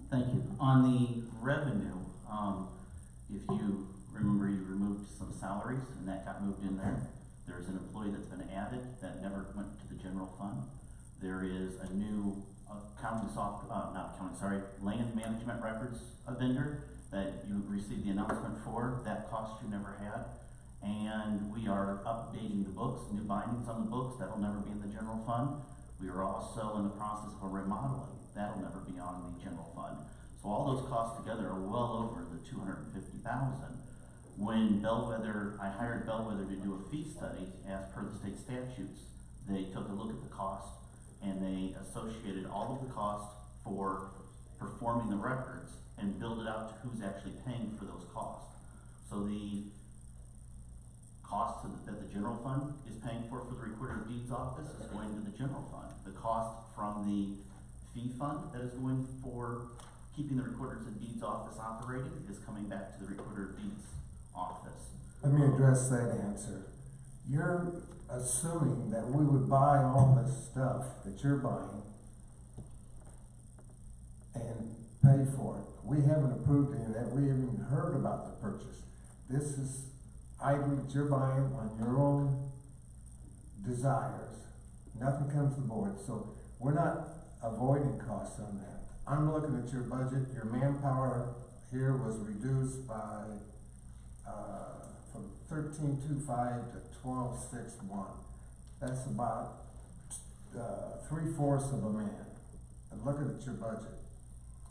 Thank you. On the revenue, if you remember, you removed some salaries and that got moved in there. There's an employee that's been added that never went to the general fund. There is a new land management records vendor that you received the announcement for. That cost you never had. And we are updating the books, new bindings on the books. That'll never be in the general fund. We are also in the process of a remodeling. That'll never be on the general fund. So all those costs together are well over the $250,000. When I hired Bellwether to do a fee study as per the state statutes, they took a look at the cost and they associated all of the costs for performing the records and billed it out to who's actually paying for those costs. So the cost that the general fund is paying for the Recorder of Deeds office is going to the general fund. The cost from the fee fund that is going for keeping the Recorder of Deeds office operating is coming back to the Recorder of Deeds office. Let me address that answer. You're assuming that we would buy all this stuff that you're buying and pay for it. We haven't approved any of that. We haven't even heard about the purchase. This is items that you're buying on your own desires. Nothing comes to the board, so we're not avoiding costs on that. I'm looking at your budget. Your manpower here was reduced by from 13.25 to 12.61. That's about 3/4 of a man. I'm looking at your budget.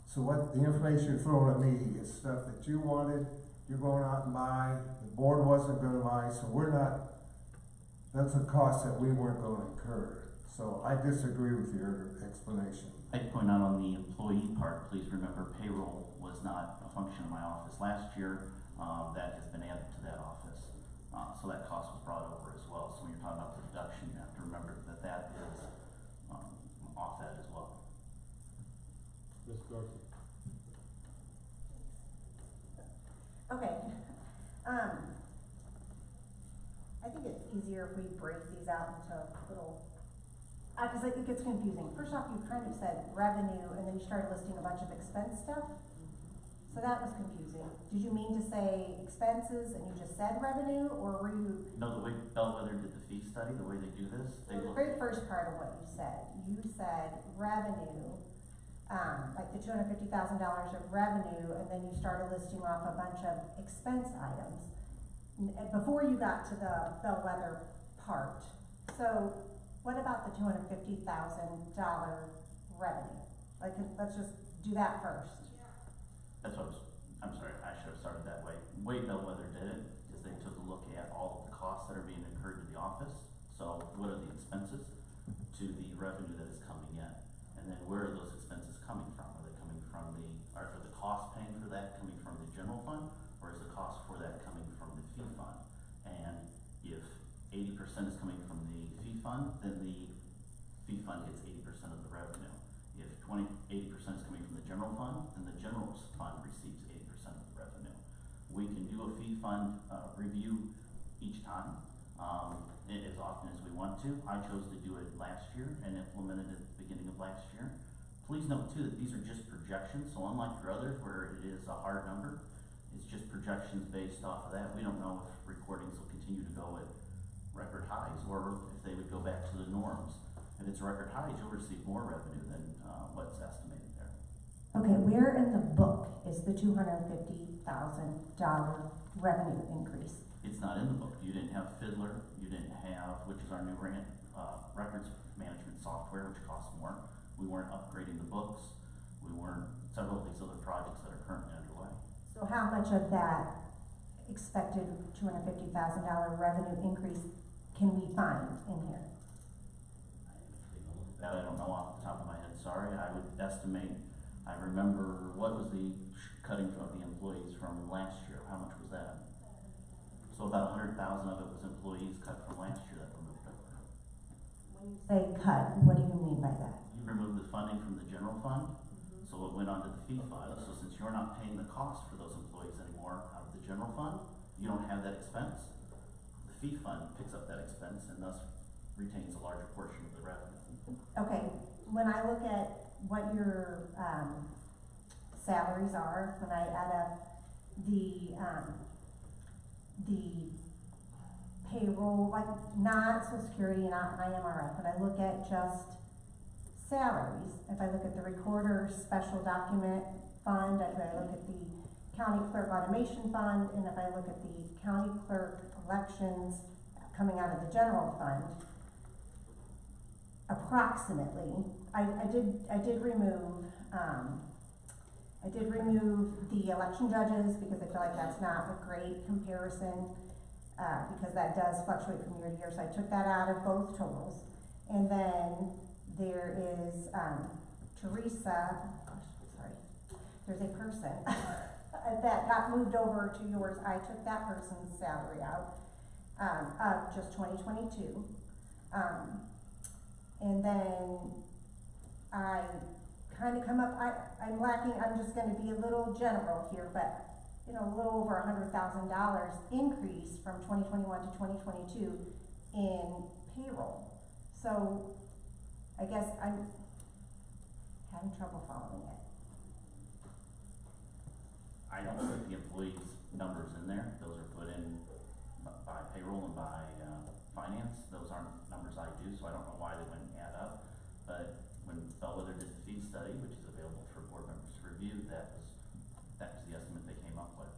So what the information you're throwing at me is stuff that you wanted, you're going out and buy, the board wasn't gonna buy, so that's a cost that we weren't gonna incur. So I disagree with your explanation. I'd point out on the employee part, please remember payroll was not a function of my office last year. That has been added to that office. So that cost was brought over as well. So when you're talking about the deduction, you have to remember that that is off that as well. Ms. Dorsey. Okay. I think it's easier if we break these out into little, because it gets confusing. First off, you kind of said revenue, and then you started listing a bunch of expense stuff. So that was confusing. Did you mean to say expenses and you just said revenue, or were you? No, the way Bellwether did the fee study, the way they do this, they The look very first part of what you said revenue, like the $250,000 of revenue, and then you started listing off a bunch of expense items before you got to the Bellwether part. So what about the $250,000 revenue? Like, let's just do that first. That's what I'm sorry, I should have started that way. The way Bellwether did it is they took a look at all of the costs that are being incurred to the office. So what are the expenses to the revenue that is coming in? And then where are those expenses coming from? Are they coming from are the cost paying for that coming from the general fund? Or is the cost for that coming from the fee fund? And if 80% is coming from the fee fund, then the fee fund gets 80% of the revenue. If 80% is coming from the general fund, then the general fund receives 80% of the revenue. We can do a fee fund review each time, as often as we want to. I chose to do it last year and implemented it at the beginning of last year. Please note too that these are just projections, so unlike your others where it is a hard number, it's just projections based off of that. We don't know if recordings will continue to go at record highs or if they would go back to the norms. If it's record highs, you'll receive more revenue than what's estimated there. Okay, where in the book is the $250,000 revenue increase? It's not in the book. You didn't have Fiddler, you didn't have, which is our new records management software, which costs more. We weren't upgrading the books. We weren't several of these other projects that are currently underway. So how much of that expected $250,000 revenue increase can we find in here? That I don't know off the top of my head, sorry. I would estimate, I remember, what was the cutting of the employees from last year? How much was that? So about 100,000 of it was employees cut from last year that were moved over. When you say cut, what do you mean by that? You removed the funding from the general fund, so it went onto the fee fund. So since you're not paying the cost for those employees anymore out of the general fund, you don't have that expense. The fee fund picks up that expense and thus retains a larger portion of the revenue. Okay, when I look at what you're salaries are, when I add up the payroll, like not Social Security, not IMRF, but I look at just salaries. If I look at the recorder's special document fund, if I look at the county clerk automation fund, and if I look at the county clerk elections coming out of the general fund, approximately, I did remove the election judges because I feel like that's not a great comparison, because that does fluctuate from year to year, so I took that out of both totals. And then there is, Teresa, sorry, there's a person that got moved over to yours. I took that person's salary out, of just 2022. And then I kind of come up, I'm lacking, I'm just gonna be a little general here, but, you know, a little over $100,000 increase from 2021 to 2022 in payroll. So I guess I'm having trouble following it. I don't put the employees' numbers in there, those are put in by payroll and by, finance, those aren't numbers I do, so I don't know why they wouldn't add up. But when Bellwether did the fee study, which is available for board members to review, that was the estimate they came up with.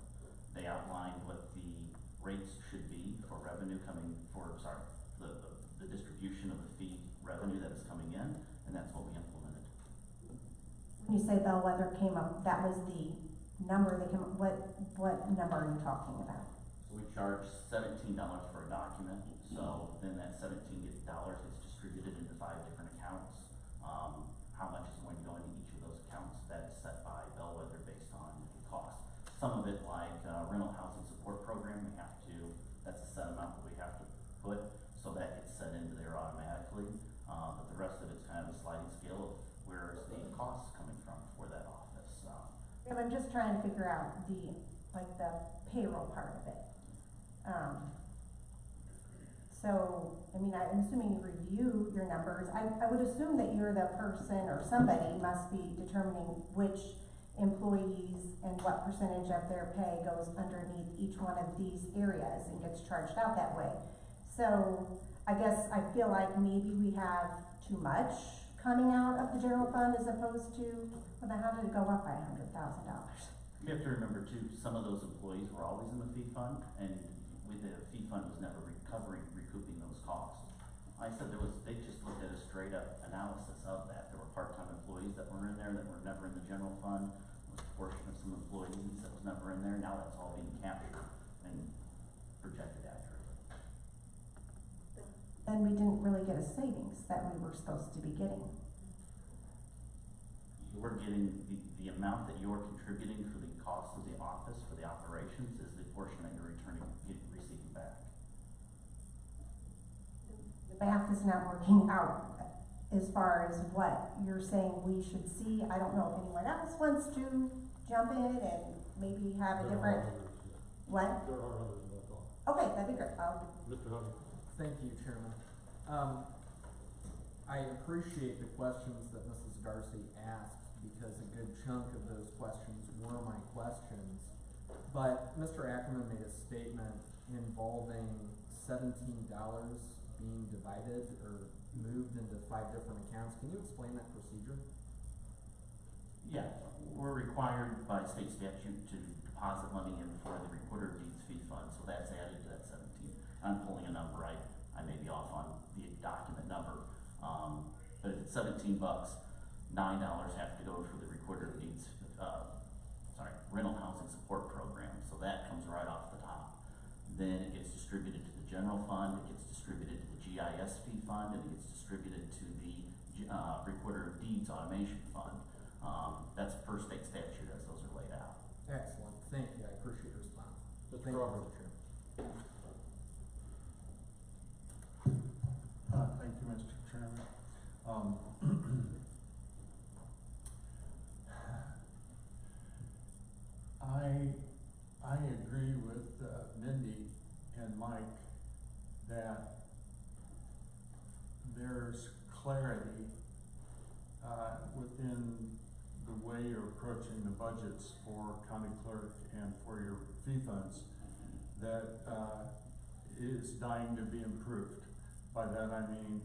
They outlined what the rates should be for revenue coming, the distribution of the fee revenue that is coming in, and that's what we implemented. When you say Bellwether came up, that was the number they came up, what number are you talking about? So we charge $17 for a document, so then that $17 gets distributed into 5 different accounts. How much is going to go into each of those accounts, that is set by Bellwether based on cost. Some of it, like rental housing support program, that's a set amount that we have to put, so that gets set into there automatically. But the rest of it's kind of a sliding scale of where is the cost coming from for that office. Yeah, I'm just trying to figure out the payroll part of it. So, I mean, I'm assuming you review your numbers. I would assume that you're the person or somebody must be determining which employees and what percentage of their pay goes underneath each one of these areas and gets charged out that way. So, I guess I feel like maybe we have too much coming out of the general fund as opposed to, well, then how did it go up by $100,000? You have to remember too, some of those employees were always in the fee fund, and with the fee fund was never recouping those costs. I said they just looked at a straight up analysis of that. There were part-time employees that were in there that were never in the general fund. There was a portion of some employees that was never in there. Now that's all being captured and projected accurately. And we didn't really get a savings that we were supposed to be getting. You're getting the amount that you're contributing for the cost of the office, for the operations, is the portion that you're receiving back. The math is not working out as far as what you're saying we should see. I don't know if anyone else wants to jump in and maybe have a different, what? There are others, that's all. Okay, that'd be great. Mr. Hubbard? Thank you, Chairman. I appreciate the questions that Mrs. Darcy asked because a good chunk of those questions were my questions. But Mr. Ackerman made a statement involving $17 being divided or moved into 5 different accounts. Can you explain that procedure? Yeah, we're required by state statute to deposit money in for the recorder of deeds fee fund, so that's added to that 17. I'm pulling a number, I may be off on the document number, but if it's $17, $9 have to go for the recorder of deeds, rental housing support program, so that comes right off the top. Then it gets distributed to the general fund, it gets distributed to the GIS fee fund, and it gets distributed to the recorder of deeds automation fund. That's per state statute as those are laid out. Excellent. Thank you. I appreciate your response. Mr. Thank you, Crawford. Mr. Chairman. Thank you, Mr. Chairman. I agree with Mindy and Mike that there's clarity within the way you're approaching the budgets for county clerk and for your fee funds that, is dying to be improved. By that I mean,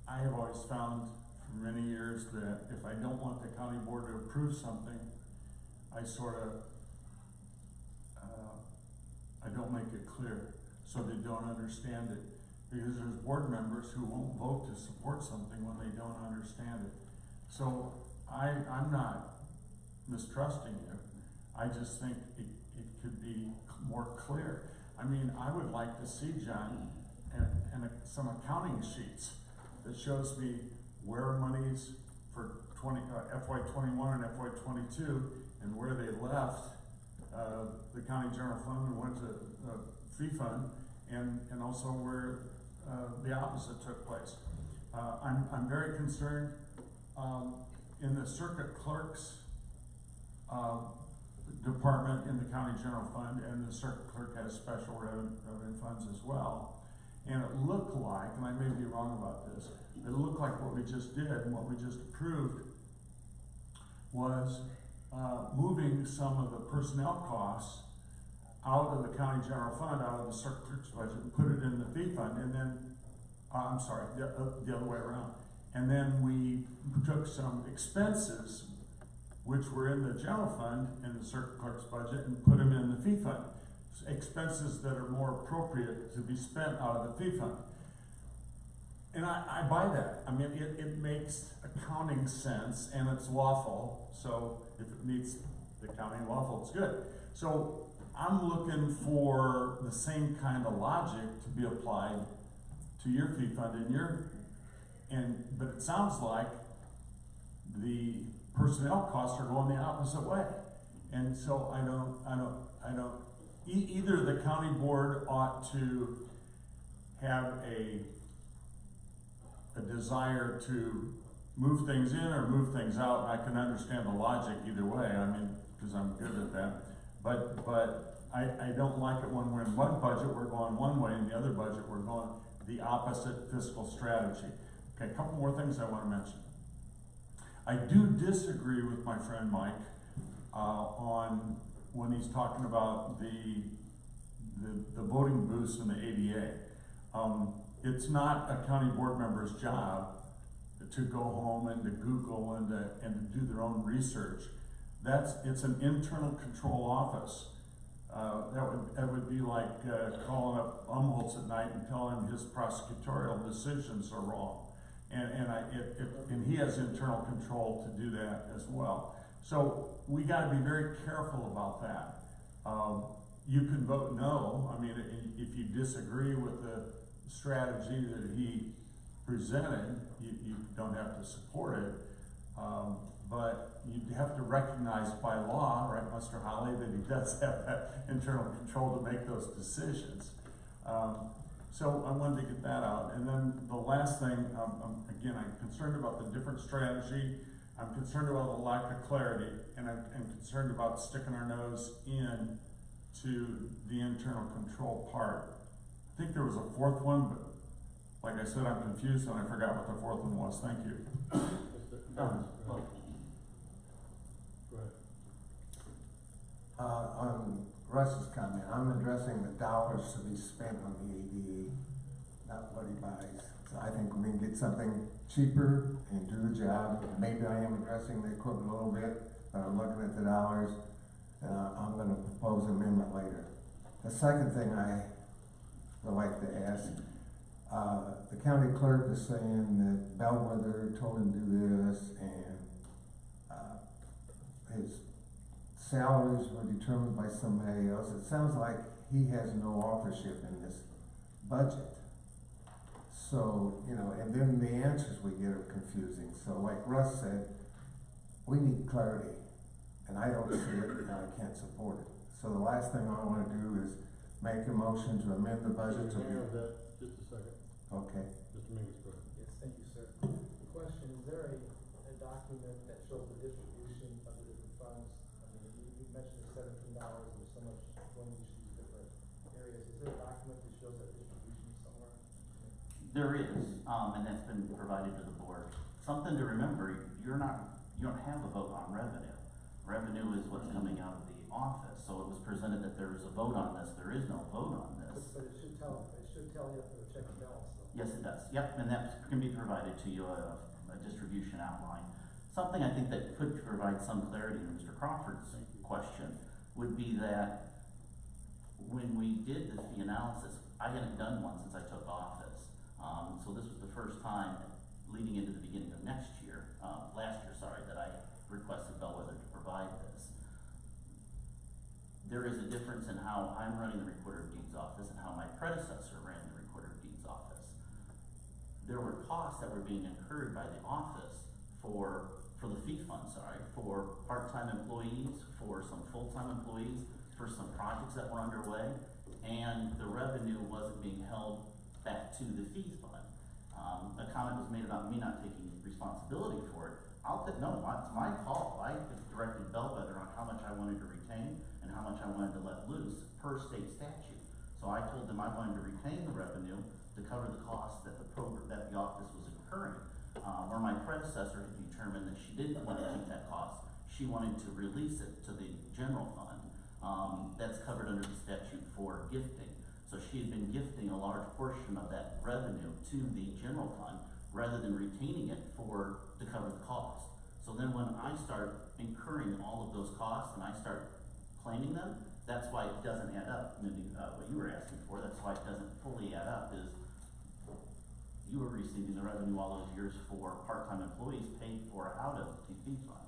I have always found for many years that if I don't want the county board to approve something, I sort of, I don't make it clear so they don't understand it. Because there's board members who won't vote to support something when they don't understand it. So I'm not mistrusting you. I just think it could be more clear. I mean, I would like to see, John, some accounting sheets that shows me where monies for FY '21 and FY '22 and where they left the county general fund and went to fee fund, and also where the opposite took place. I'm very concerned in the circuit clerk's department in the county general fund, and the circuit clerk has special revenue funds as well. And it looked like, and I may be wrong about this, it looked like what we just did and what we just approved was moving some of the personnel costs out of the county general fund, out of the circuit clerk's budget, and put it in the fee fund, and then, I'm sorry, the other way around. And then we took some expenses which were in the general fund in the circuit clerk's budget and put them in the fee fund. Expenses that are more appropriate to be spent out of the fee fund. And I buy that. I mean, it makes accounting sense and it's lawful. So if it meets the accounting lawful, it's good. So I'm looking for the same kind of logic to be applied to your fee fund but it sounds like the personnel costs are going the opposite way. And so I don't, either the county board ought to have a desire to move things in or move things out, and I can understand the logic either way, I mean, because I'm good at that. But I don't like it when we're in one budget, we're going one way, and the other budget, we're going the opposite fiscal strategy. Okay, a couple more things I want to mention. I do disagree with my friend Mike on when he's talking about the voting booths and the ADA. It's not a county board member's job to go home and to Google and to do their own research. It's an internal control office. That would be like calling up Umholtz at night and telling him his prosecutorial decisions are wrong. And he has internal control to do that as well. So we got to be very careful about that. You can vote no. I mean, if you disagree with the strategy that he presented, you don't have to support it. But you have to recognize by law, right, Mr. Holly, that he does have that internal control to make those decisions. So I wanted to get that out. And then the last thing, again, I'm concerned about the different strategy. I'm concerned about the lack of clarity, and I'm concerned about sticking our nose in to the internal control part. I think there was a fourth one, but like I said, I'm confused and I forgot what the fourth one was. Thank you. Go ahead. On Russ's comment, I'm addressing the dollars to be spent on the ADA, not what he buys. So I think we can get something cheaper and do the job. Maybe I am addressing the equipment a little bit, but I'm looking at the dollars. I'm gonna propose an amendment later. The second thing I would like to ask, the county clerk is saying that Bellwether told him to do this, and his salaries were determined by somebody else. It sounds like he has no authorship in this budget. So, and then the answers we get are confusing. So like Russ said, we need clarity, and I don't see it, and I can't support it. So the last thing I wanna do is make a motion to amend the budget to be. Just a second. Okay. Mr. Mingus, go ahead. Yes, thank you, sir. The question, is there a document that shows the distribution of the different funds? I mean, you mentioned the $17, and there's so much going to these different areas. Is there a document that shows that distribution somewhere? There is, and that's been provided to the board something to remember, you don't have a vote on revenue. Revenue is what's coming out of the office, so it was presented that there is a vote on this, there is no vote on this. But it should tell you for the check and balance though. Yes, it does, yep, and that can be provided to you, a distribution outline. Something I think that could provide some clarity to Mr. Crawford's question would be that when we did the fee analysis, I hadn't done one since I took office. So this was the first time leading into the beginning of last year, that I requested Bellwether to provide this. There is a difference in how I'm running the Recorder of Deeds office and how my predecessor ran the Recorder of Deeds office. There were costs that were being incurred by the office for the fee fund, for part-time employees, for some full-time employees, for some projects that were underway, and the revenue wasn't being held back to the fees fund. A comment was made about me not taking responsibility for it. No, it's my call. I directed Bellwether on how much I wanted to retain and how much I wanted to let loose per state statute. So I told them I wanted to retain the revenue to cover the costs that the office was incurring. Where my predecessor had determined that she didn't want to keep that cost, she wanted to release it to the general fund. That's covered under the statute for gifting. So she had been gifting a large portion of that revenue to the general fund rather than retaining it to cover the cost. So then when I start incurring all of those costs and I start claiming them, that's why it doesn't add up. Maybe what you were asking for, that's why it doesn't fully add up, is you were receiving the revenue all those years for part-time employees paid for out of the fee fund.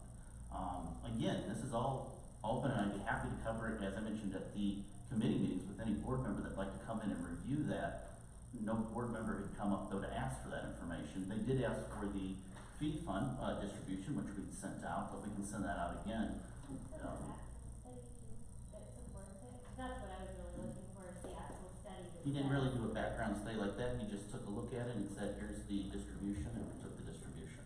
Again, this is all open, and I'd be happy to cover it, as I mentioned, at the committee meetings with any board member that'd like to come in and review that. No board member had come up though to ask for that information. They did ask for the fee fund distribution, which we'd sent out, but we can send that out again. That's what I was really looking for, is the actual study. He didn't really do a background study like that. He just took a look at it and said, here's the distribution, and we took the distribution.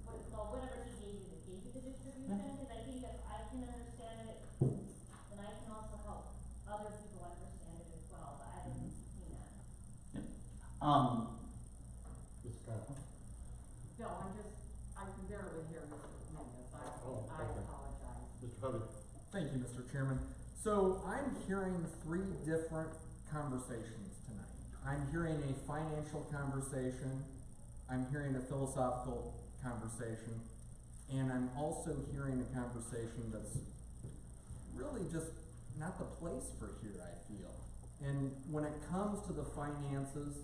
Well, whatever he gave you the distribution, Yeah. because I think if I can understand it, then I can also help other people understand it as well, but I haven't seen that. Mr. Coffin? No, I can barely hear Mr. Mendes, Oh, I okay. apologize. Mr. Hovey? Thank you, Mr. Chairman. So I'm hearing three different conversations tonight. I'm hearing a financial conversation, I'm hearing a philosophical conversation, and I'm also hearing a conversation that's really just not the place for here, I feel. And when it comes to the finances,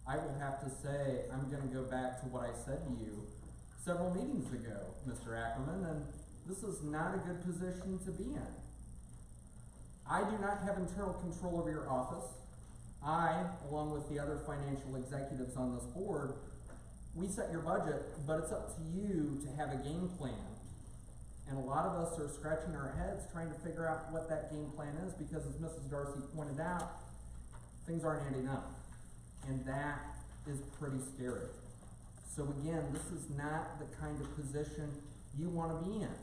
I will have to say, I'm gonna go back to what I said to you several meetings ago, Mr. Ackerman, and this is not a good position to be in. I do not have internal control over your office. I, along with the other financial executives on this board, we set your budget, but it's up to you to have a game plan. And a lot of us are scratching our heads trying to figure out what that game plan is, because as Mrs. Darcy pointed out, things aren't adding up. And that is pretty scary. So again, this is not the kind of position you want to be in.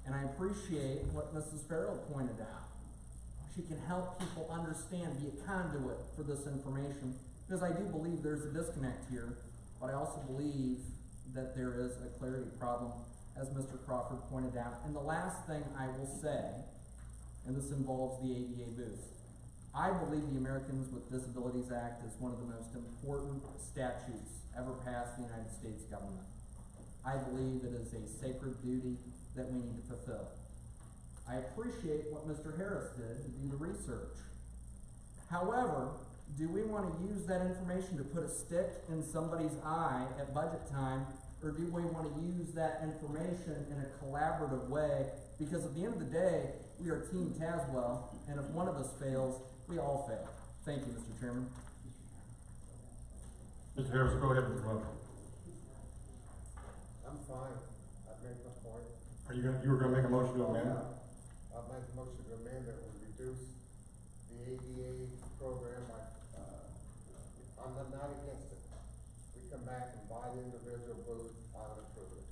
And I appreciate what Mrs. Farrell pointed out. She can help people understand, be a conduit for this information, because I do believe there's a disconnect here, but I also believe that there is a clarity problem, as Mr. Crawford pointed out. And the last thing I will say, and this involves the ADA booth. I believe the Americans with Disabilities Act is one of the most important statutes ever passed in the United States government. I believe it is a sacred duty that we need to fulfill. I appreciate what Mr. Harris did to do the research. However, do we want to use that information to put a stick in somebody's eye at budget time, or do we want to use that information in a collaborative way? Because at the end of the day, we are Team Tazewell, and if one of us fails, we all fail. Thank you, Mr. Chairman. Mr. Harris, go ahead with your motion. I'm fine, I've made my point. You were gonna make a motion to amend? I'll make a motion to amend that we reduce the ADA program by, I'm not against it. We come back and buy the individual booth, I would approve it.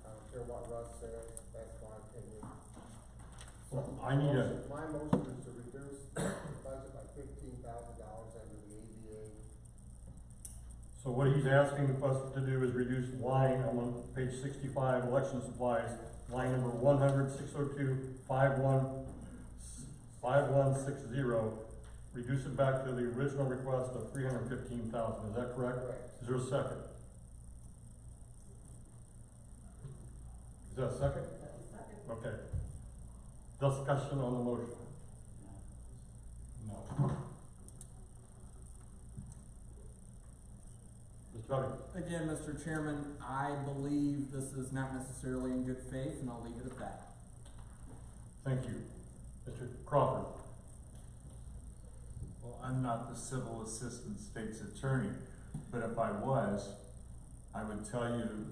I don't care what Russ says, that's my opinion. Well, I need a, My motion is to reduce the budget by $15,000 under the ADA. So what he's asking us to do is reduce line, I'm on page 65, election supplies, line number 100-602-5160, reduce it back to the original request of 315,000, is that correct? Correct. Is there a second? Is that a second? Okay. Discussion on the motion? No. Mr. Duggan? Again, Mr. Chairman, I believe this is not necessarily in good faith, and I'll leave it at that. Thank you. Mr. Crawford? Well, I'm not the civil assistant state's attorney, but if I was, I would tell you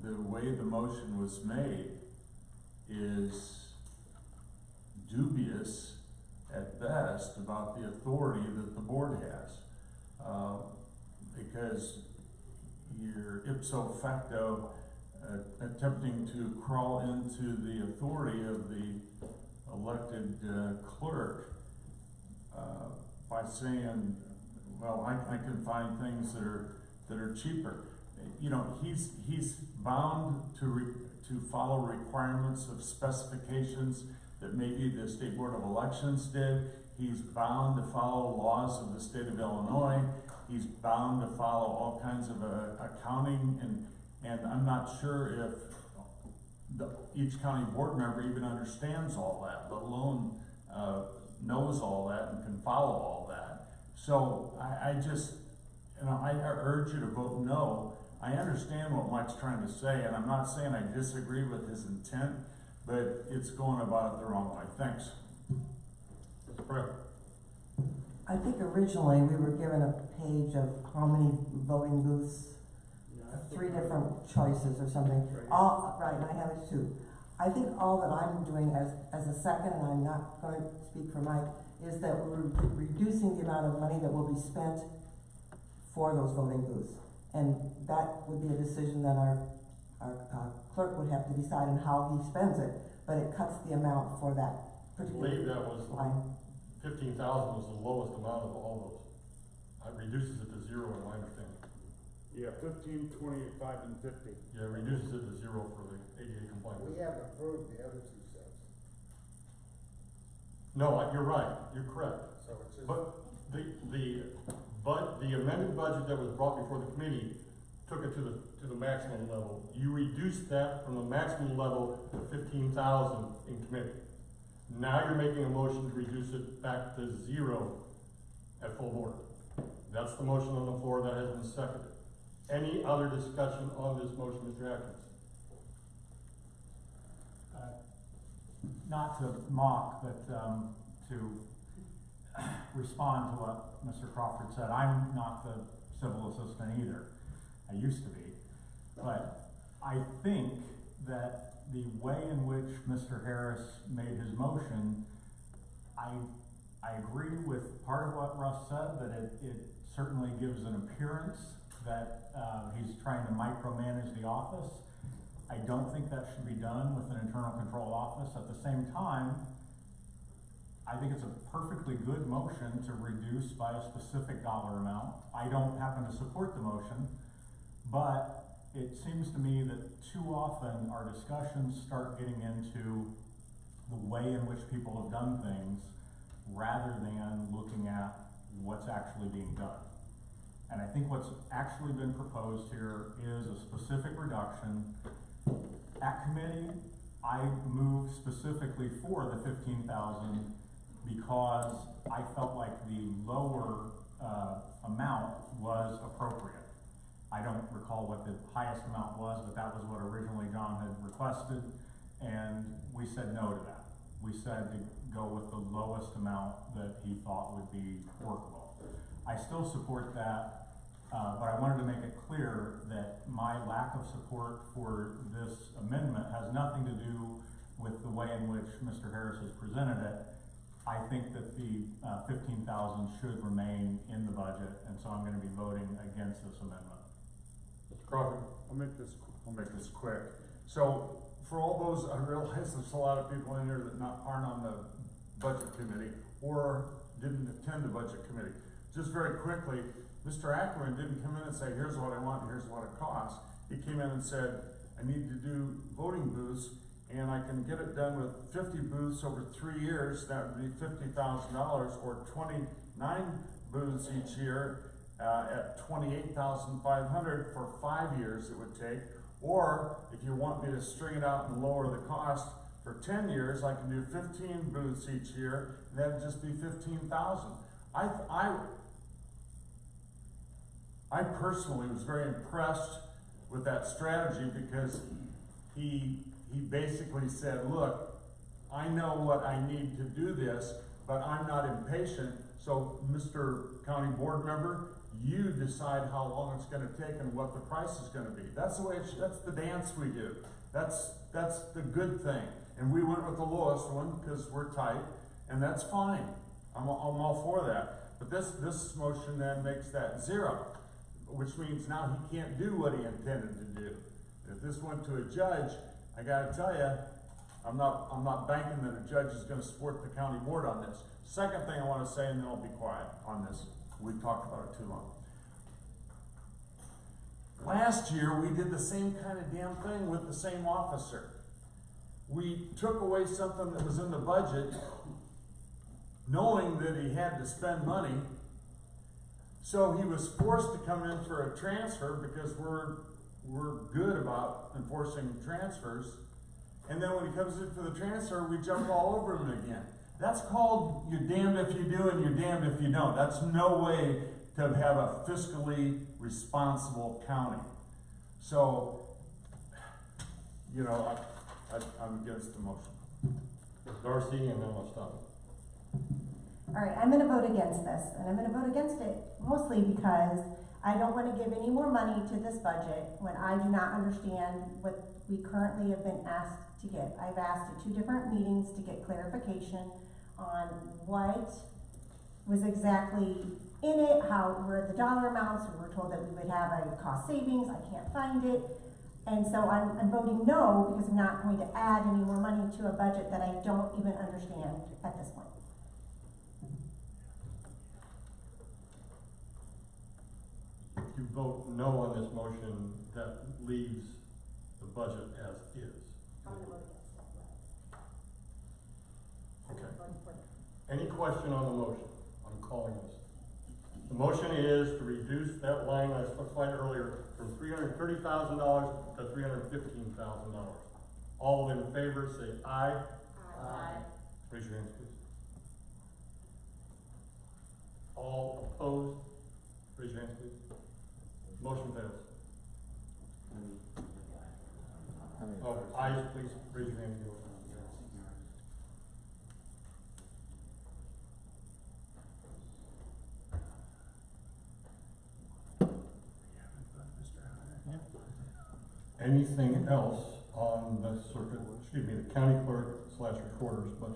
the way the motion was made is dubious at best about the authority that the board has. Because you're ipso facto attempting to crawl into the authority of the elected clerk by saying, well, I can find things that are cheaper. You know, he's bound to follow requirements of specifications that maybe the State Board of Elections did. He's bound to follow laws of the state of Illinois. He's bound to follow all kinds of accounting, and I'm not sure if each county board member even understands all that, let alone knows all that and can follow all that. So I just, you know, I urge you to vote no. I understand what Mike's trying to say, and I'm not saying I disagree with his intent, but it's going about it the wrong way. Thanks. Mr. Pratt? I think originally we were given a page of how many voting booths, three different choices or something. All, right, and I have it too. I think all that I'm doing as a second, and I'm not going to speak for Mike, is that we're reducing the amount of money that will be spent for those voting booths. And that would be a decision that our clerk would have to decide on how he spends it, but it cuts the amount for that I particular believe that was line. 15,000 was the lowest amount of all those. It reduces it to zero in my understanding. Yeah, 15, 25, and 50. Yeah, it reduces it to zero for the ADA compliance. We haven't approved the other two sets, No, you're right, you're correct. so it's just. But the amended budget that was brought before the committee took it to the maximum level. You reduced that from the maximum level to 15,000 in committee. Now you're making a motion to reduce it back to zero at full board. That's the motion on the floor that has been seconded. Any other discussion on this motion, Mr. Atkins? Not to mock, but to respond to what Mr. Crawford said. I'm not the civil assistant either. I used to be. But I think that the way in which Mr. Harris made his motion, I agree with part of what Russ said, that it certainly gives an appearance that he's trying to micromanage the office. I don't think that should be done with an internal control office. At the same time, I think it's a perfectly good motion to reduce by a specific dollar amount. I don't happen to support the motion, but it seems to me that too often our discussions start getting into the way in which people have done things rather than looking at what's actually being done. And I think what's actually been proposed here is a specific reduction. At committee, I moved specifically for the 15,000 because I felt like the lower amount was appropriate. I don't recall what the highest amount was, but that was what originally John had requested, and we said no to that. We said to go with the lowest amount that he thought would be workable. I still support that, but I wanted to make it clear that my lack of support for this amendment has nothing to do with the way in which Mr. Harris has presented it. I think that the 15,000 should remain in the budget, and so I'm going to be voting against this amendment. Mr. Crawford? I'll make this quick. So for all those, I realize there's a lot of people in here that aren't on the budget committee or didn't attend the budget committee. Just very quickly, Mr. Ackerman didn't come in and say, here's what I want, and here's what it costs. He came in and said, I need to do voting booths, and I can get it done with 50 booths over 3 years, that would be $50,000, or 29 booths each year, at $28,500 for 5 years it would take. Or if you want me to string it out and lower the cost for 10 years, I can do 15 booths each year, and that'd just be 15,000. I personally was very impressed with that strategy, because he basically said, look, I know what I need to do this, but I'm not impatient, so Mr. County Board Member, you decide how long it's gonna take and what the price is gonna be. That's the way that's the dance we do. That's the good thing. And we went with the lowest one because we're tight, and that's fine. I'm all for that. But this motion then makes that 0, which means now he can't do what he intended to do. If this went to a judge, I gotta tell you, I'm not banking that a judge is gonna support the county board on this. Second thing I wanna say, and then I'll be quiet on this. We've talked about it too long. Last year, we did the same kind of damn thing with the same officer. We took away something that was in the budget, knowing that he had to spend money. So he was forced to come in for a transfer, because we're good about enforcing transfers. And then when he comes in for the transfer, we jump all over him again. That's called you're damned if you do and you're damned if you don't. That's no way to have a fiscally responsible county. So, you know, I'm against the motion. Ms. Darcy, and then I'll stop. All right, I'm gonna vote against this, and I'm gonna vote against it mostly because I don't wanna give any more money to this budget when I do not understand what we currently have been asked to get. I've asked at 2 different meetings to get clarification on what was exactly in it, how were the dollar amounts. We were told that we would have a cost savings. I can't find it. And so I'm voting no, because I'm not going to add any more money to a budget that I don't even understand at this point. If you vote no on this motion, that leaves the budget as is. I'm gonna vote against it. Okay. Voting for it. Any question on the motion? I'm calling this. The motion is to reduce that line I specified earlier from $330,000 to $315,000. All in favor, say aye. Aye. Raise your hands, please. All opposed? Raise your hands, please. Motion fails. Oh, ayes, please. Raise your hand. Anything else on the circuit, excuse me, the county clerk / recorder's budget?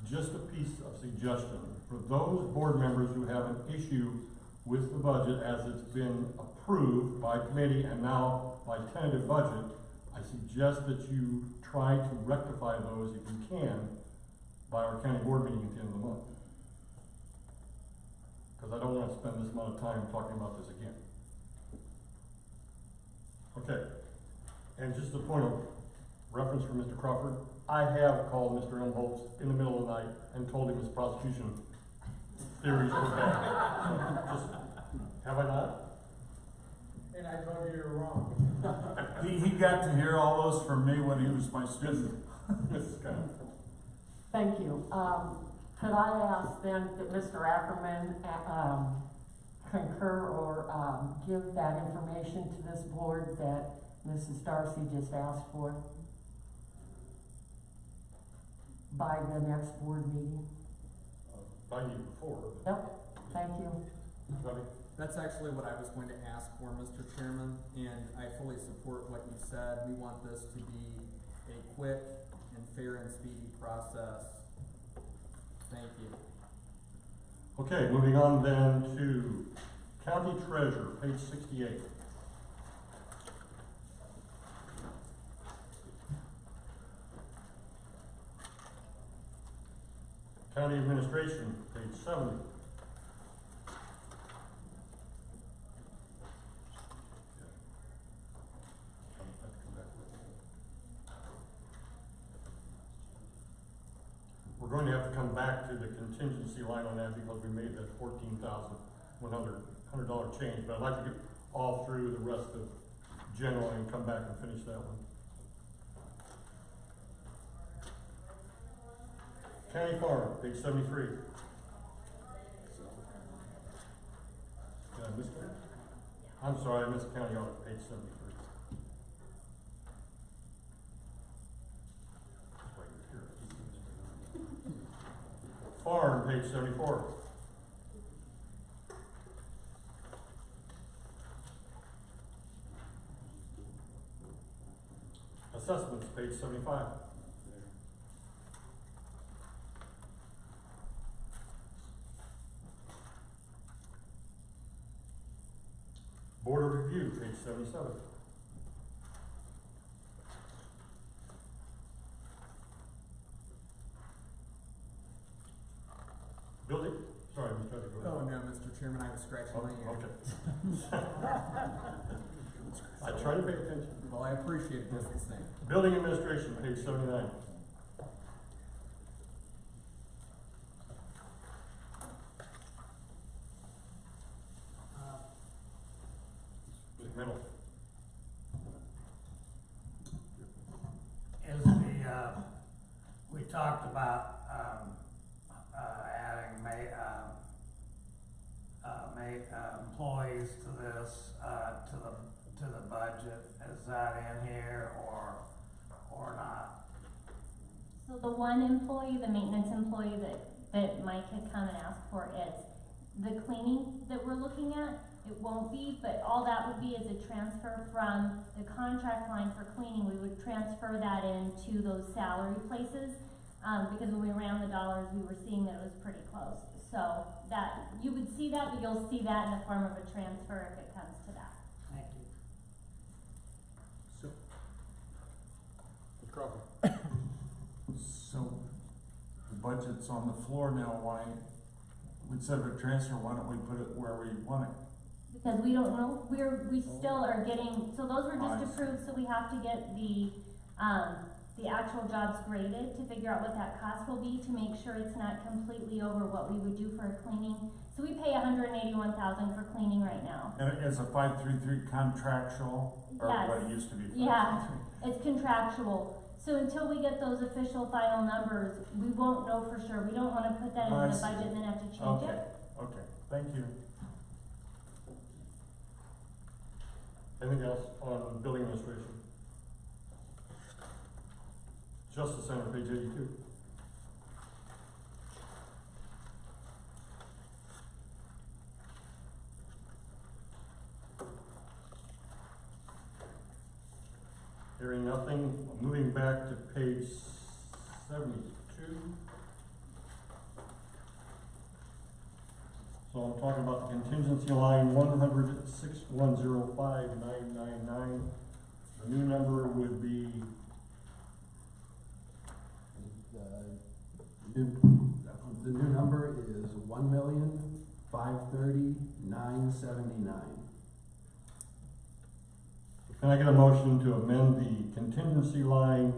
Just a piece of suggestion, for those board members who have an issue with the budget as it's been approved by committee and now by tentative budget, I suggest that you try to rectify those if you can by our county board meeting at the end of the month. Because I don't want to spend this amount of time talking about this again. Okay, and just a point of reference for Mr. Crawford, I have called Mr. Umholtz in the middle of the night and told him his prosecution theories were bad. So just, have I not? And I told you you're wrong. He got to hear all those from me when he was my student. Mrs. Scott. Thank you. Could I ask then that Mr. Ackerman, concur or, give that information to this board that Mrs. Darcy just asked for by the next board meeting? I knew before. Yep, thank you. Tony? That's actually what I was going to ask for, Mr. Chairman, and I fully support what you said. We want this to be a quick and fair and speedy process. Thank you. Okay, moving on then to County Treasurer, page 68. County Administration, page 70. We're going to have to come back to the contingency line on that because we made that $14,100 change, but I'd like to get all through the rest of general and come back and finish that one. County Farm, page 73. Did I miss that? I'm sorry, I missed County Audit, page 73. Farm, page 74. Assessments, page 75. Board of Review, page 77. Building, sorry, we tried to go. Oh, no, Mr. Chairman, I was scratching my ear. Okay. I try to pay attention. Well, I appreciate this thing. Building Administration, page 79. Middle. Is we talked about, adding employees to this, to the budget. Is that in here or not? So the one employee, the maintenance employee that Mike had come and asked for, it's the cleaning that we're looking at. It won't be, but all that would be is a transfer from the contract line for cleaning. We would transfer that into those salary places, because when we ran the dollars, we were seeing that it was pretty close. So that, you would see that, but you'll see that in the form of a transfer if it comes to that. Thank you. So, Mr. Crawford. So, the budget's on the floor now, why, instead of a transfer, why don't we put it where we want it? Because we don't know, we still are getting, so those were I just see. approved, so we have to get the actual jobs graded to figure out what that cost will be, to make sure it's not completely over what we would do for a cleaning. So we pay $181,000 for cleaning right now. And it's a 533 contractual, or Yes. what it used to be? Yeah. 533? It's contractual. So until we get those official final numbers, we won't know for sure. We don't wanna put that I into the see. budget and then have to change Okay, it. okay, thank you. Anything else on Building Administration? Justice Center, page 82. Hearing nothing, moving back to page 72. So I'm talking about the contingency line 100-6105999. The new number would be, The new number is 1,530,979. can I get a motion to amend the contingency line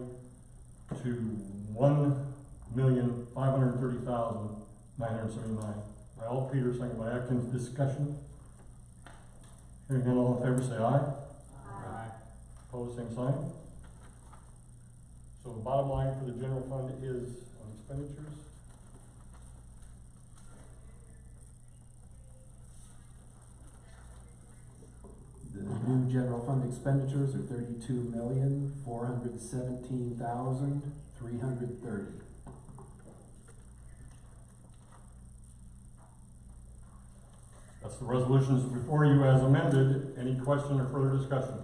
to 1,530,979? By all Peter, second by Atkins, discussion. Hearing none, all in favor say aye. Aye. Opposed, same sign. So the bottom line for the general fund is on expenditures. The new general fund expenditures are 32,417,330. That's the resolutions before you as amended. Any question or further discussion?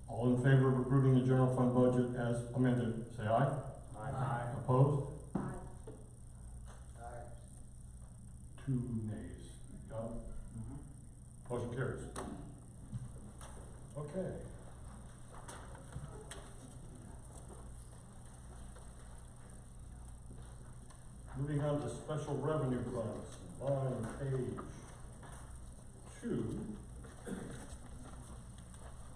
All in favor of approving the general fund budget as amended, say aye. Aye. Opposed? Aye. 2 nays. Got it? Motion carries. Okay. Moving on to special revenue funds, on page 2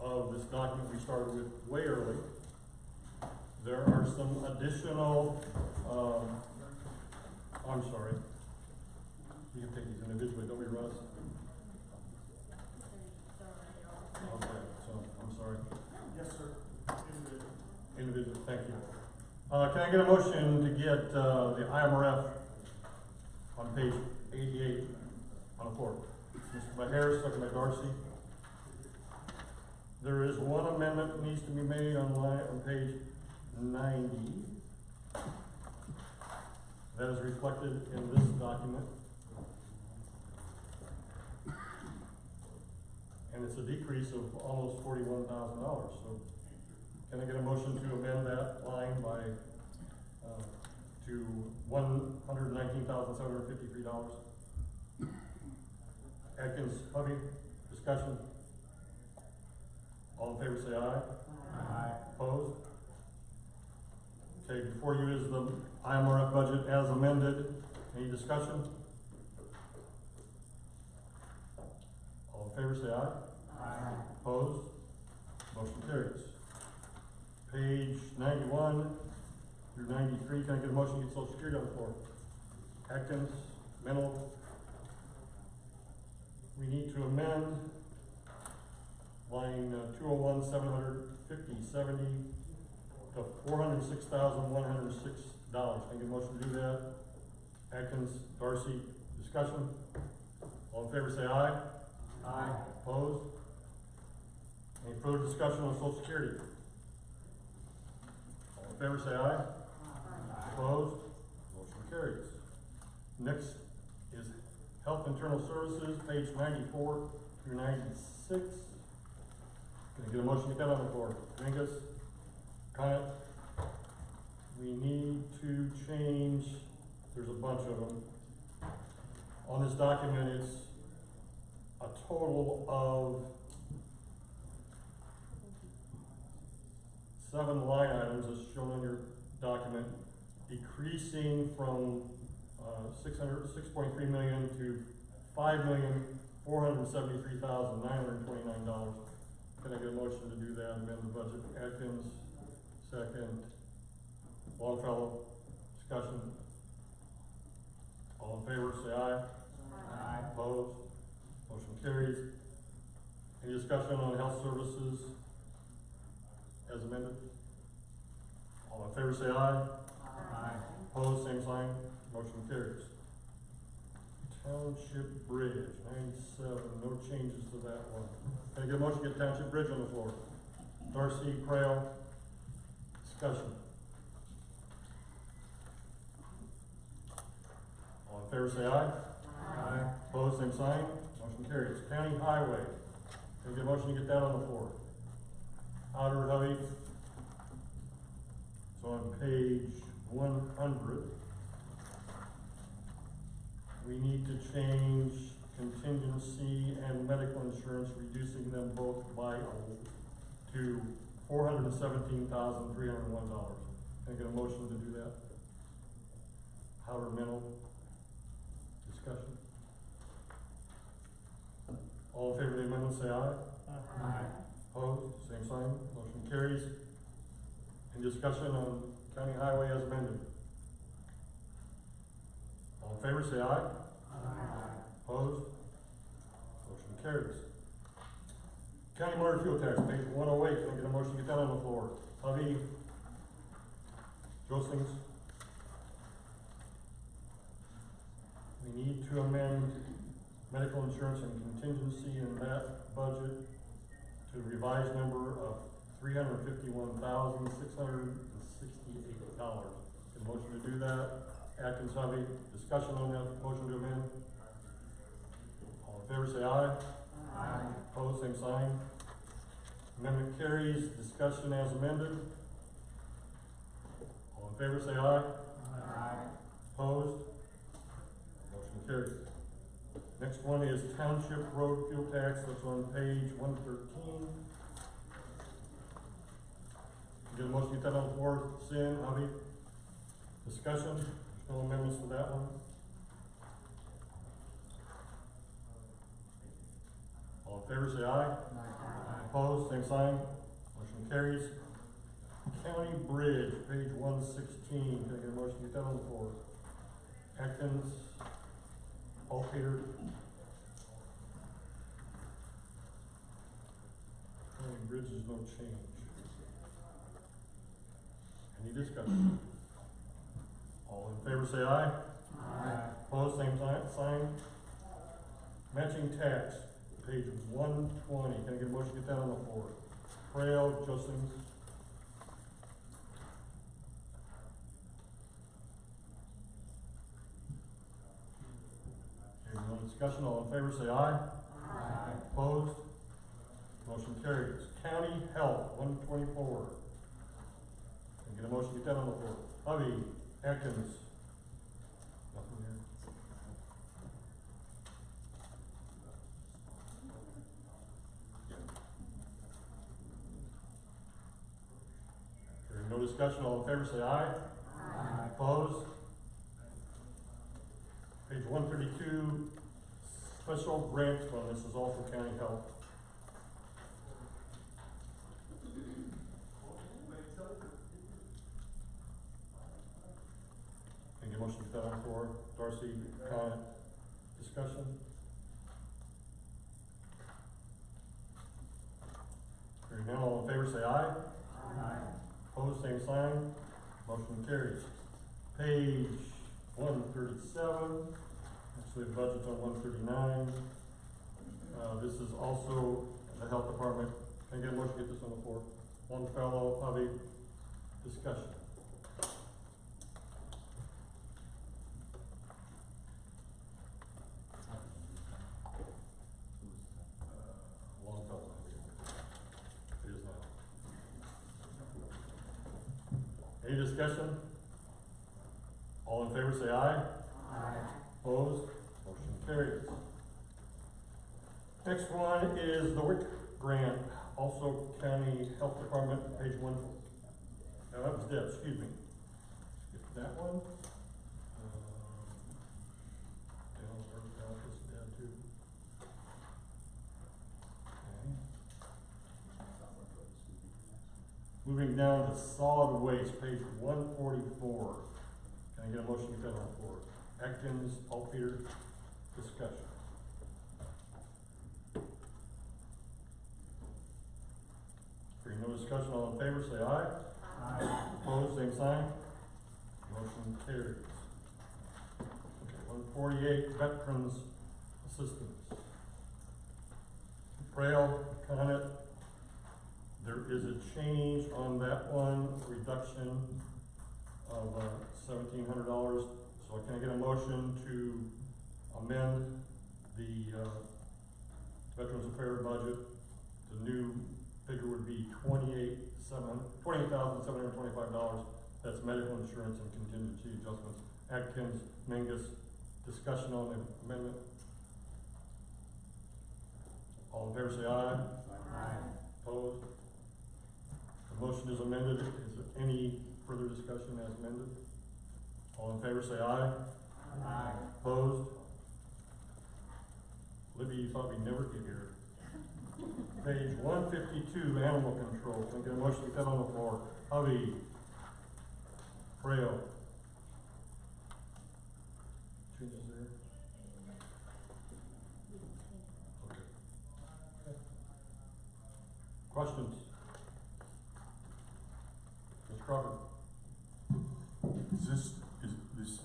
of this document we started with way early. There are some additional, I'm sorry. You can take these individually, don't we, Russ? Okay, so, I'm sorry. Yes, sir. Individual, thank you. Can I get a motion to get, the IMRF on page 88 on the floor? Mr. by Harris, second by Darcy. There is one amendment that needs to be made on page 90. That is reflected in this document. And it's a decrease of almost $41,000, so can I get a motion to amend that line by, to $119,753? Atkins, Hovey, discussion? All in favor say aye. Aye. Opposed? Okay, before you is the IMRF budget as amended. Any discussion? All in favor say aye. Aye. Opposed? Motion carries. Page 91 through 93, can I get a motion to get Social Security on the floor? Atkins, Mennel. We need to amend line 201, 750, to $406,106. Can I get a motion to do that? Atkins, Darcy, discussion? All in favor say aye. Aye. Opposed? Any further discussion on Social Security? All in favor say aye. Opposed? Motion carries. Next is Health Internal Services, page 94 through 96. Can I get a motion to get that on the floor? Mingus? Conant? We need to change, there's a bunch of them. On this document, it's a total of 7 line items as shown on your document, decreasing from 6.3 million to $5,473,929. Can I get a motion to do that, amend the budget? Atkins, second. Longfellow, discussion. All in favor, say aye. Aye. Opposed? Motion carries. Any discussion on health services as amended? All in favor, say aye. Aye. Opposed, same sign. Motion carries. Township Bridge, 97, no changes to that one. Can I get a motion to get Township Bridge on the floor? Darcy, Crail, discussion. All in favor say aye. Aye. Opposed, same sign. Motion carries. County Highway, can I get a motion to get that on the floor? Outer Hovey. So on page 100, we need to change contingency and medical insurance, reducing them both by to $417,301. Can I get a motion to do that? Howard Mental, discussion. All in favor of the amendment say aye. Aye. Opposed, same sign, motion carries. Any discussion on county highway as amended? All in favor say aye. Aye. Opposed? Motion carries. County motor fuel tax, page 108, can I get a motion to get that on the floor? Hovey? Jostings? We need to amend medical insurance and contingency in that budget to the revised number of $351,668. Get a motion to do that. Atkins, Hovey, discussion on that motion to amend? All in favor say aye. Aye. Opposed, same sign. Amendment carries. Discussion as amended. All in favor say aye. Aye. Opposed? Motion carries. Next one is Township Road Fuel Tax, that's on page 113. Get a motion to get that on the floor. Sin, Hovey? Discussion? No amendments to that one? All in favor, say aye. Opposed, same sign. Motion carries. County Bridge, page 116. Can I get a motion to get that on the floor? Atkins, Paul Peter. County Bridge is no change. Any discussion? All in favor, say aye. Opposed, same sign. Matching tax, page 120. Can I get a motion to get that on the floor? Frail, Josings. Hearing no discussion, all in favor say aye. Opposed? Motion carries. County Health, 124. Can I get a motion to get that on the floor? Hovey, Atkins. Nothing here. Hearing no discussion, all in favor say aye. Opposed? Page 132, Special Grant Fund. This is all for County Health. Can you motion to put that on for Darcy, comment, discussion? Hearing none, all in favor say aye. Opposed, same sign. Motion carries. Page 137, actually budget's on 139. This is also the health department. Can I get a motion to get this on the floor? One fellow, Hovey, discussion. Longfellow, it is not. Any discussion? All in favor say aye. Opposed? Motion carries. Next one is the WIC grant, also County Health Department, page 1. No, that was Deb, excuse me. Skip that one. Down too. Okay. Moving down to solid waste, page 144. Can I get a motion to get that on the floor? Atkins, Paul Peter, discussion. Hearing no discussion, all in favor say aye. Opposed, same sign. Motion carries. Okay, 148, Veterans Assistance. Frail, Connet. There is a change on that one, reduction of $1,700. So can I get a motion to amend the Veterans Affairs budget? The new figure would be $28,725. That's medical insurance and contingency adjustments. Atkins, Mingus, discussion on the amendment. All in favor say aye. Opposed? The motion is amended. Is there any further discussion as amended? All in favor say aye. Opposed? Libby, you thought we'd never get here. Page 152, Animal Control. Can I get a motion to get that on the floor? Hovey. Frail. Changes there? Okay. Questions? Mr. Crawford?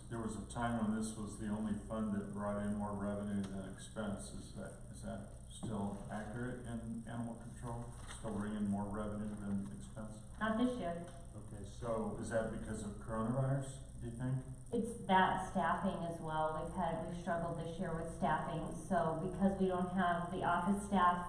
There was a time when this was the only fund that brought in more revenue than expense. Is that still accurate in animal control? Still bringing more revenue than expense? Not this year. Okay, so is that because of coronavirus, do you think? It's that staffing as well. We've struggled this year with staffing, so because we don't have the office staff,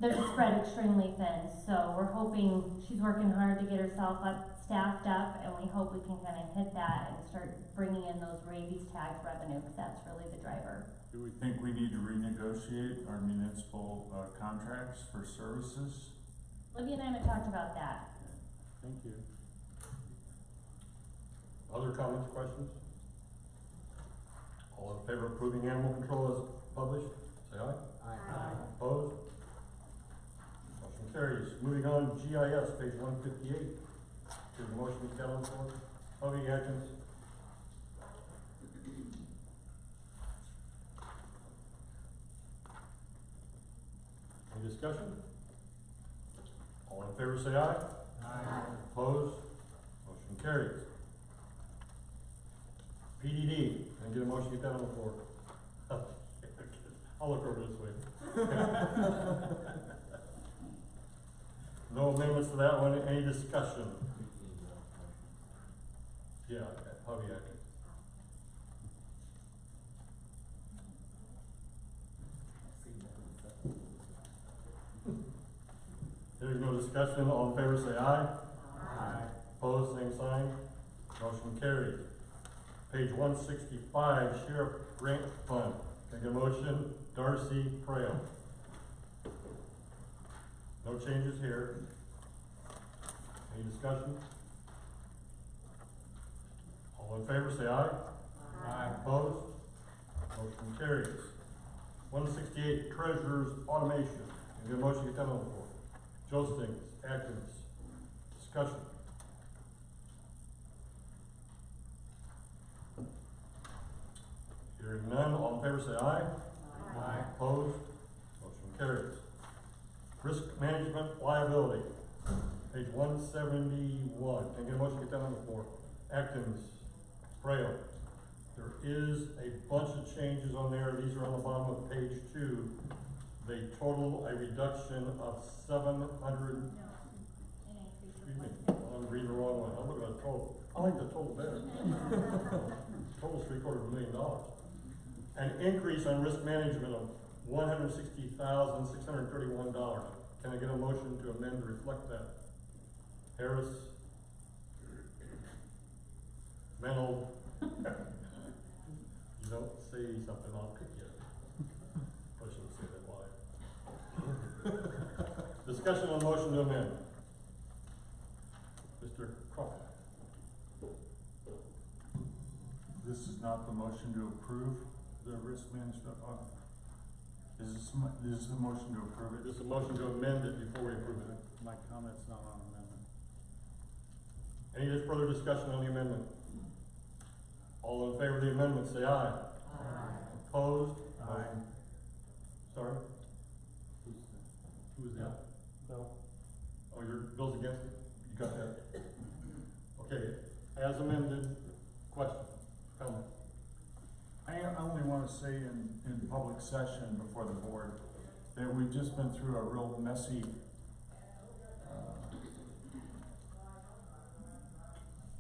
they're spread extremely thin, so we're hoping, she's working hard to get herself staffed up, and we hope we can kind of hit that and start bringing in those rabies tax revenue, because that's really the driver. Do we think we need to renegotiate our municipal contracts for services? Libby and I haven't talked about that. Thank you. Other comments, questions? All in favor of approving animal control as published, say aye. Aye. Opposed? Motion carries. Moving on, GIS, page 158. To the motion be kept on the floor. Hovey, Atkins. Any discussion? All in favor say aye. Aye. Opposed? Motion carries. PDD, can I get a motion to get that on the floor? I'll look over this way. No amendments to that one, any discussion? Yeah, Hovey, Atkins. There's no discussion, all in favor say aye. Aye. Opposed, same sign. Motion carries. Page 165, Sheriff Grant Fund. Can I get a motion? Darcy Trail. No changes here. Any discussion? All in favor say aye. Aye. Opposed? Motion carries. 168, Treasurer's Automation. Can I get a motion to get that on the floor? Jostings, Atkins. Discussion. Hearing none, all in favor say aye. Aye. Opposed? Motion carries. Risk Management Liability, page 171. Can I get a motion to get that on the floor? Atkins, Frail. There is a bunch of changes on there. These are on the bottom of page 2. They total a reduction of 700. Excuse me, I'm reading the wrong one. I'm looking at the total. I like the total better. Total's $750,000. An increase on risk management of $160,631. Can I get a motion to amend to reflect that? Harris? Mennel? You don't say something, I'll kick you. I shouldn't say that live. Discussion on motion to amend. Mr. Crawford. This is not the motion to approve the risk management audit. Is this a motion to approve it? This is a motion to amend it before we approve it. My comment's not on amendment. Any further discussion on the amendment? All in favor of the amendment, say aye. Aye. Opposed? Aye. Sorry? Who was that? Bill? Oh, Bill's against it? You got that? Okay, as amended, question, comment? I only want to say in public session before the board that we've just been through a real messy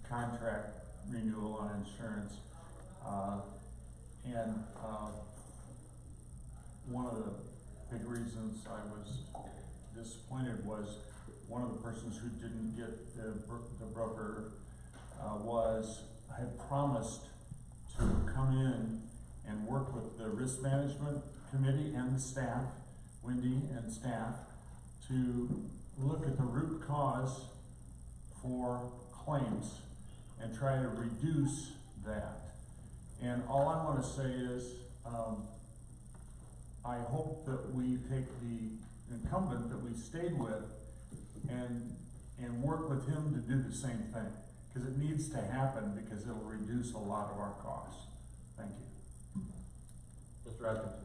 contract renewal on insurance. One of the big reasons I was disappointed was one of the persons who didn't get the broker had promised to come in and work with the risk management committee and the staff, Wendy and staff, to look at the root cause for claims and try to reduce that. And all I want to say is, I hope that we take the incumbent that we stayed with and work with him to do the same thing. Because it needs to happen, because it'll reduce a lot of our costs. Thank you. Mr. Atkins.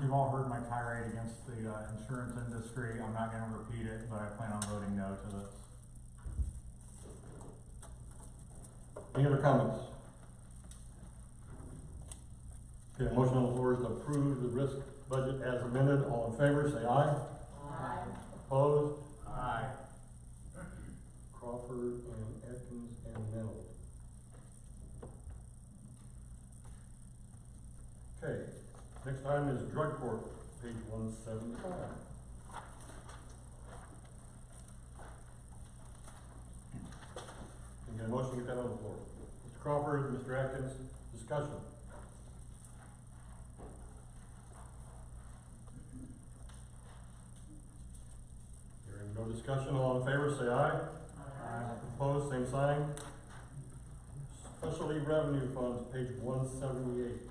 You've all heard my tirade against the insurance industry. I'm not gonna repeat it, but I plan on voting no to this. Any other comments? Okay, a motion on the floor is to approve the risk budget as amended. All in favor, say aye. Aye. Opposed? Aye. Crawford and Atkins and Mennel. Okay, next item is drug court, page 175. Can I get a motion to get that on the floor? Mr. Crawford, Mr. Atkins, discussion. Hearing no discussion, all in favor say aye. Aye. Opposed, same sign. Specialty revenue funds, page 178.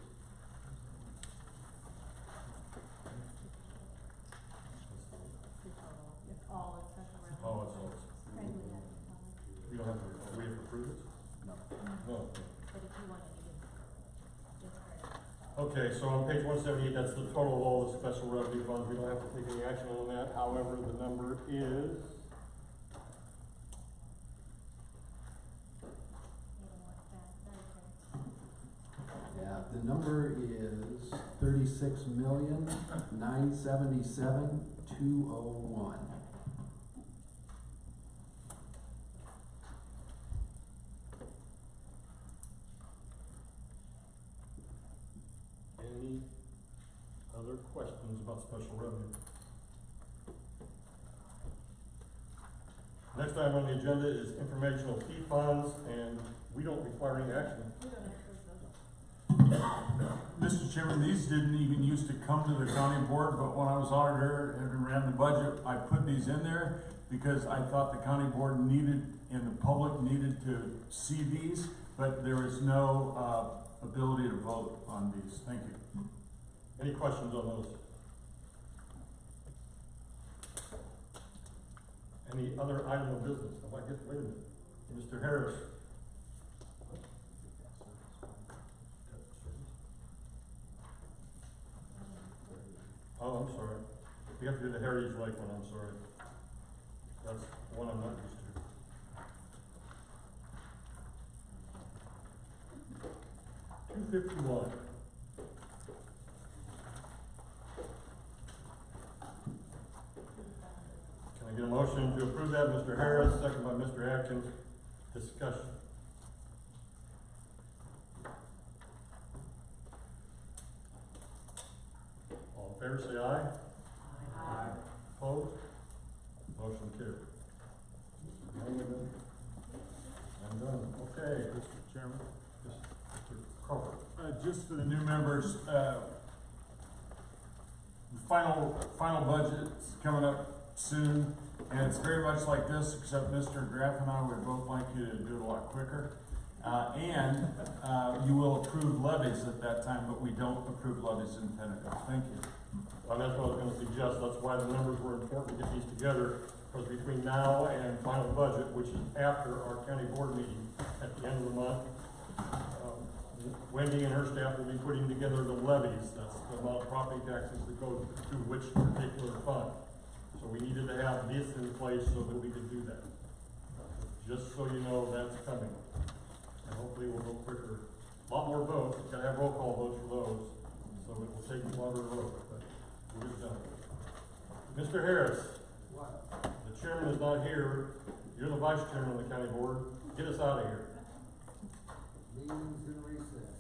It's all of special revenue. Oh, it's all. Craig, we have to We don't have to, we have to approve this? No. No. but if you wanted to give, just for. Okay, so on page 178, that's the total of all the special revenue funds. We don't have to take any action on that. However, the number is, Yeah, the number is 36,977,201. any other questions about special revenue? Next item on the agenda is informational fee funds, and we don't require any action. Mr. Chairman, these didn't even used to come to the county board, but when I was auditor and ran the budget, I put these in there because I thought the county board needed, and the public needed to see these, but there is no, ability to vote on these. Thank you. Any questions on those? Any other item of business? Oh, I guess, wait a minute. Mr. Harris. Oh, I'm sorry. We have to do the Heritage Lake one, I'm sorry. That's one I'm not used to. 251. Can I get a motion to approve that? Mr. Harris, second by Mr. Atkins. Discussion. All in favor, say aye. Aye. Opposed? Motion carried. I'm done. Okay. Mr. Chairman, Mr. Crawford. Just for the new members, final budget's coming up soon, and it's very much like this, except Mr. Graff and I would both like you to do it a lot quicker. You will approve levies at that time, but we don't approve levies in tentative. Thank you. Well, that's what I was gonna suggest, that's why the numbers were important to get these together, because between now and final budget, which is after our county board meeting at the end of the month, Wendy and her staff will be putting together the levies, that's the amount of property taxes that go to which particular fund. So we needed to have this in place so that we could do that. Just so you know, that's coming. And hopefully we'll go quicker. A lot more votes, gotta have roll call votes for those, so it will take longer to vote, but we'll get it done. Mr. Harris. What? The chairman is not here, you're the vice chairman of the county board, get us out of here. Meeting's in recess.